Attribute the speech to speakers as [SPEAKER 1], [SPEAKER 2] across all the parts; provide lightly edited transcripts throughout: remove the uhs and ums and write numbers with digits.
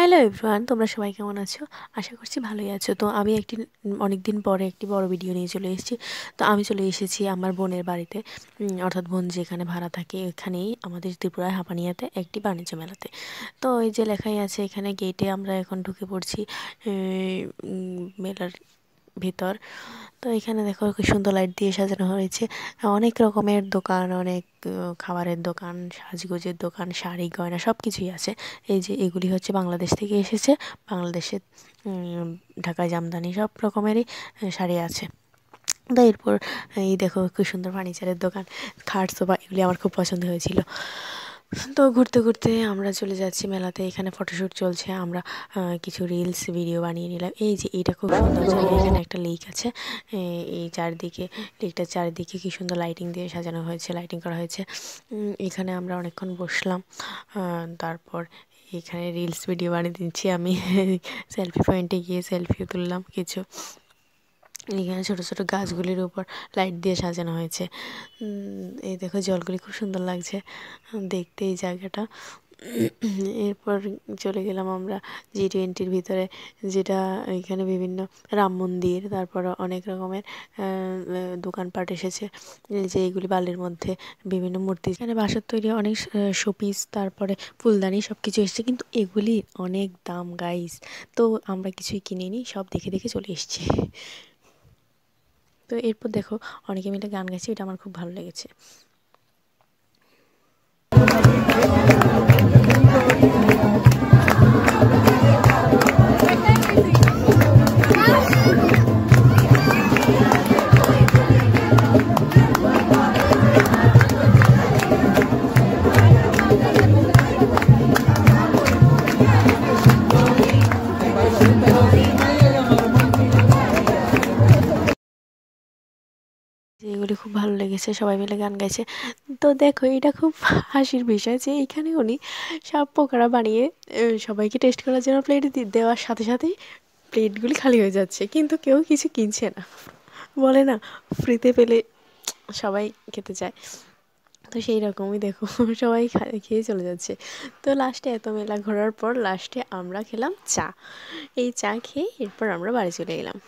[SPEAKER 1] Hello everyone, তোমরা সবাই কেমন আছো? আশা করছি ভালোই আছো। তো আমি অনেক দিন পরে একটি বড় ভিডিও নিয়ে চলে এসেছি। তো আমি চলে এসেছি আমার বোনের বাড়িতে, অর্থাৎ বোন যেখানে ভাড়া থাকে এখানেই আমাদের ত্রিপুরায় হাঁপানিয়াতে একটি বাণিজ্য মেলাতে। তো এই যে লেখাই আছে এখানে গেটে আমরা এখন ঢুকে পড়ছি মেলার ভিতর। তো এখানে দেখো কি সুন্দর লাইট দিয়ে সাজানো হয়েছে। অনেক রকমের দোকান, অনেক খাবারের দোকান, সাজগোজের দোকান, শাড়ি গয়না সব কিছুই আছে। এই যে এগুলি হচ্ছে বাংলাদেশ থেকে এসেছে। বাংলাদেশের ঢাকায় জামদানি সব রকমেরই শাড়ি আছে। তো এরপর এই দেখো খুব সুন্দর ফার্নিচারের দোকান, খাট সোফা এগুলি আমার খুব পছন্দ হয়েছিল। তো ঘুরতে ঘুরতে আমরা চলে যাচ্ছি মেলাতে। এখানে ফটোশ্যুট চলছে, আমরা কিছু রিলস ভিডিও বানিয়ে নিলাম। এই যে এইটা খুব সুন্দর জায়গা, এখানে একটা লেক আছে। এই চারদিকে লেকটার চারিদিকে কি সুন্দর লাইটিং দিয়ে সাজানো হয়েছে, লাইটিং করা হয়েছে। এখানে আমরা অনেকক্ষণ বসলাম। তারপর এখানে রিলস ভিডিও বানিয়ে দিচ্ছি আমি। সেলফি পয়েন্টে গিয়ে সেলফিও তুললাম কিছু। এখানে ছোট ছোট গাছগুলির উপর লাইট দিয়ে সাজানো হয়েছে। এই দেখো জলগুলি খুব সুন্দর লাগছে দেখতে এই জায়গাটা। এরপর চলে গেলাম আমরা G20-র ভিতরে, যেটা এখানে বিভিন্ন রাম মন্দির, তারপর অনেক রকমের দোকানপাট এসেছে। এই যে এইগুলি বালির মধ্যে বিভিন্ন মূর্তি, এখানে বাঁশের তৈরি অনেক শোপিস, তারপরে ফুলদানি সব কিছু এসেছে, কিন্তু এগুলি অনেক দাম গাইস। তো আমরা কিছুই কিনিনি, সব দেখে দেখে চলে এসেছি। তো এরপর দেখো অনেকে মিলে গান গাইছে, এটা আমার খুব ভালো লেগেছে। এগুলি খুব ভালো লেগেছে, সবাই মিলে গান গাইছে। তো দেখো এটা খুব হাসির বিষয় যে এইখানে উনি সব পকোড়া বানিয়ে সবাইকে টেস্ট করার জন্য প্লেটে দেওয়ার সাথে সাথেই প্লেটগুলি খালি হয়ে যাচ্ছে, কিন্তু কেউ কিছু কিনছে না। বলে না, ফ্রিতে পেলে সবাই খেতে চায়। তো সেই রকমই দেখো সবাই খেয়ে চলে যাচ্ছে। তো লাস্টে এত মেলা ঘোরার পর লাস্টে আমরা খেলাম চা। এই চা খেয়ে এরপর আমরা বাড়ি চলে এলাম।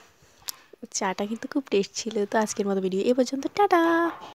[SPEAKER 1] চাটা কিন্তু খুব টেস্ট ছিল। তো আজকের মতো ভিডিও এ পর্যন্ত, টাটা।